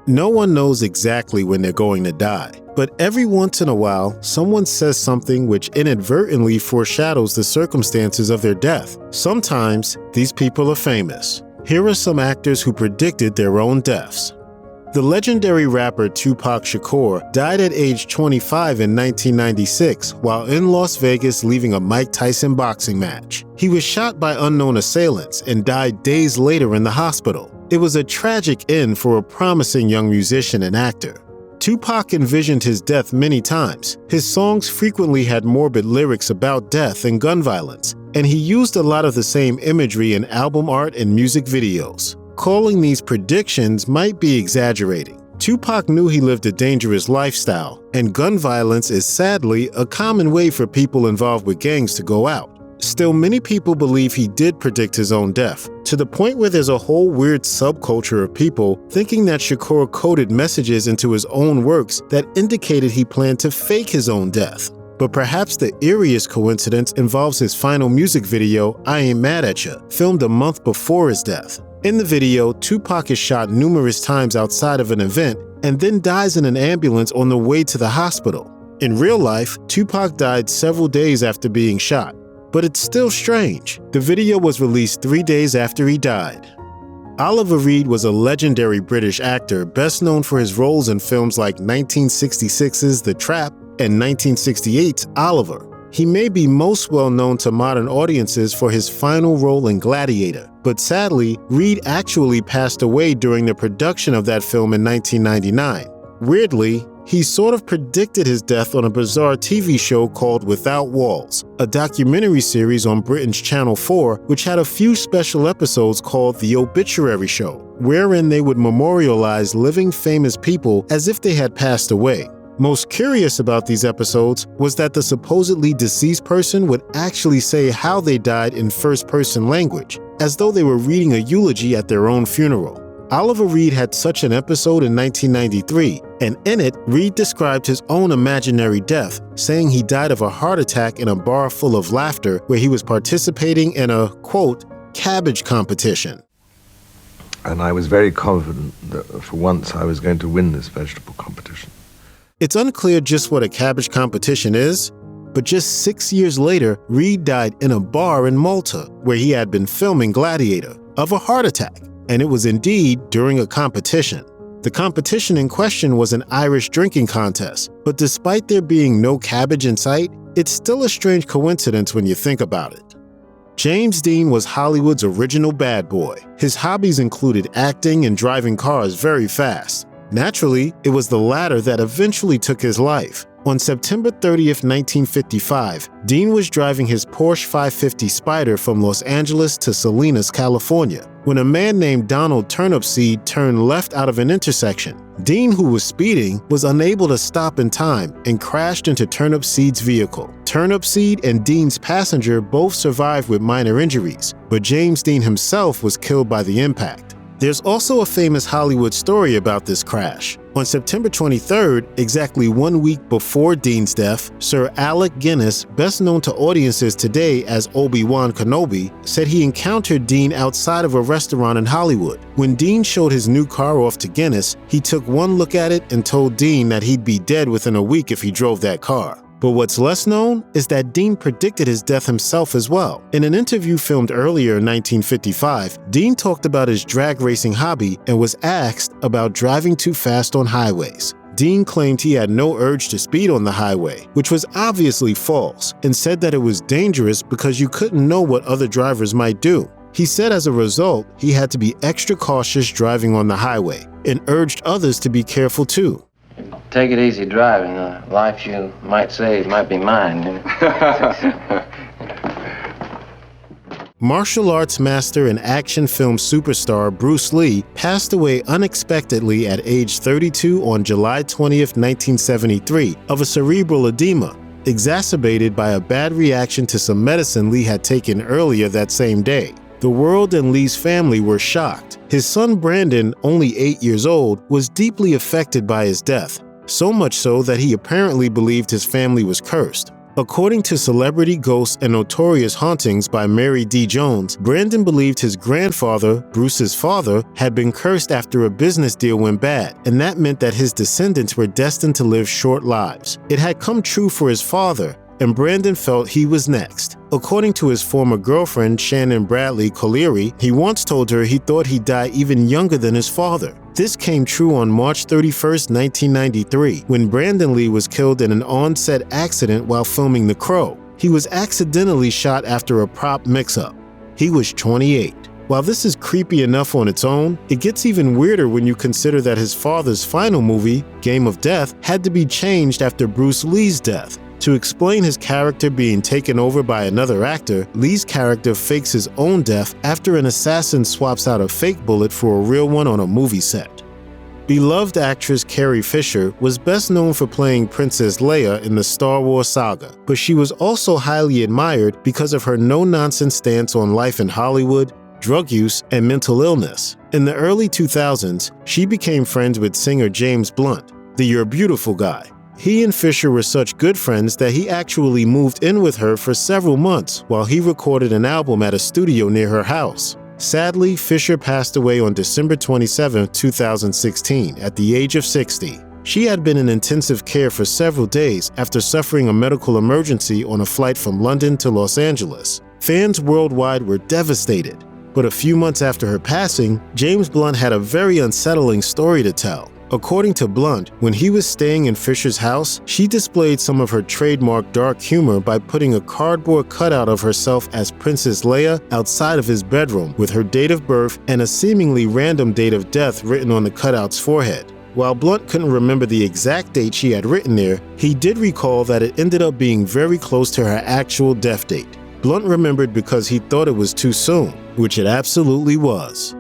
No one knows exactly when they're going to die, but every once in a while, someone says something which inadvertently foreshadows the circumstances of their death. Sometimes, these people are famous. Here are some actors who predicted their own deaths. The legendary rapper Tupac Shakur died at age 25 in 1996 while in Las Vegas leaving a Mike Tyson boxing match. He was shot by unknown assailants and died days later in the hospital. It was a tragic end for a promising young musician and actor. Tupac envisioned his death many times. His songs frequently had morbid lyrics about death and gun violence, and he used a lot of the same imagery in album art and music videos. Calling these predictions might be exaggerating. Tupac knew he lived a dangerous lifestyle, and gun violence is sadly a common way for people involved with gangs to go out. Still, many people believe he did predict his own death, to the point where there's a whole weird subculture of people thinking that Shakur coded messages into his own works that indicated he planned to fake his own death. But perhaps the eeriest coincidence involves his final music video, I Ain't Mad at Ya, filmed a month before his death. In the video, Tupac is shot numerous times outside of an event and then dies in an ambulance on the way to the hospital. In real life, Tupac died several days after being shot. But it's still strange. The video was released 3 days after he died. Oliver Reed was a legendary British actor best known for his roles in films like 1966's The Trap and 1968's Oliver. He may be most well known to modern audiences for his final role in Gladiator, but sadly, Reed actually passed away during the production of that film in 1999. Weirdly, he sort of predicted his death on a bizarre TV show called Without Walls, a documentary series on Britain's Channel 4 which had a few special episodes called The Obituary Show, wherein they would memorialize living famous people as if they had passed away. Most curious about these episodes was that the supposedly deceased person would actually say how they died in first-person language, as though they were reading a eulogy at their own funeral. Oliver Reed had such an episode in 1993, and in it, Reed described his own imaginary death, saying he died of a heart attack in a bar full of laughter where he was participating in a, quote, cabbage competition. And I was very confident that for once I was going to win this vegetable competition. It's unclear just what a cabbage competition is, but just 6 years later, Reed died in a bar in Malta, where he had been filming Gladiator, of a heart attack. And it was indeed during a competition. The competition in question was an Irish drinking contest, but despite there being no cabbage in sight, it's still a strange coincidence when you think about it. James Dean was Hollywood's original bad boy. His hobbies included acting and driving cars very fast. Naturally, it was the latter that eventually took his life. On September 30th, 1955, Dean was driving his Porsche 550 Spyder from Los Angeles to Salinas, California, when a man named Donald Turnipseed turned left out of an intersection. Dean, who was speeding, was unable to stop in time and crashed into Turnipseed's vehicle. Turnipseed and Dean's passenger both survived with minor injuries, but James Dean himself was killed by the impact. There's also a famous Hollywood story about this crash. On September 23rd, exactly 1 week before Dean's death, Sir Alec Guinness, best known to audiences today as Obi-Wan Kenobi, said he encountered Dean outside of a restaurant in Hollywood. When Dean showed his new car off to Guinness, he took one look at it and told Dean that he'd be dead within a week if he drove that car. But what's less known is that Dean predicted his death himself as well. In an interview filmed earlier in 1955, Dean talked about his drag racing hobby and was asked about driving too fast on highways. Dean claimed he had no urge to speed on the highway, which was obviously false, and said that it was dangerous because you couldn't know what other drivers might do. He said as a result, he had to be extra cautious driving on the highway, and urged others to be careful too. Take it easy driving. The life you might save might be mine. Martial arts master and action film superstar Bruce Lee passed away unexpectedly at age 32 on July 20th, 1973, of a cerebral edema, exacerbated by a bad reaction to some medicine Lee had taken earlier that same day. The world and Lee's family were shocked. His son Brandon, only 8 years old, was deeply affected by his death, so much so that he apparently believed his family was cursed. According to Celebrity Ghosts and Notorious Hauntings by Mary D. Jones, Brandon believed his grandfather, Bruce's father, had been cursed after a business deal went bad, and that meant that his descendants were destined to live short lives. It had come true for his father, and Brandon felt he was next. According to his former girlfriend, Shannon Bradley Colleary, he once told her he thought he'd die even younger than his father. This came true on March 31, 1993, when Brandon Lee was killed in an on-set accident while filming The Crow. He was accidentally shot after a prop mix-up. He was 28. While this is creepy enough on its own, it gets even weirder when you consider that his father's final movie, Game of Death, had to be changed after Bruce Lee's death. To explain his character being taken over by another actor, Lee's character fakes his own death after an assassin swaps out a fake bullet for a real one on a movie set. Beloved actress Carrie Fisher was best known for playing Princess Leia in the Star Wars saga, but she was also highly admired because of her no-nonsense stance on life in Hollywood, drug use, and mental illness. In the early 2000s, she became friends with singer James Blunt, the You're Beautiful guy. He and Fisher were such good friends that he actually moved in with her for several months while he recorded an album at a studio near her house. Sadly, Fisher passed away on December 27, 2016, at the age of 60. She had been in intensive care for several days after suffering a medical emergency on a flight from London to Los Angeles. Fans worldwide were devastated. But a few months after her passing, James Blunt had a very unsettling story to tell. According to Blunt, when he was staying in Fisher's house, she displayed some of her trademark dark humor by putting a cardboard cutout of herself as Princess Leia outside of his bedroom with her date of birth and a seemingly random date of death written on the cutout's forehead. While Blunt couldn't remember the exact date she had written there, he did recall that it ended up being very close to her actual death date. Blunt remembered because he thought it was too soon, which it absolutely was.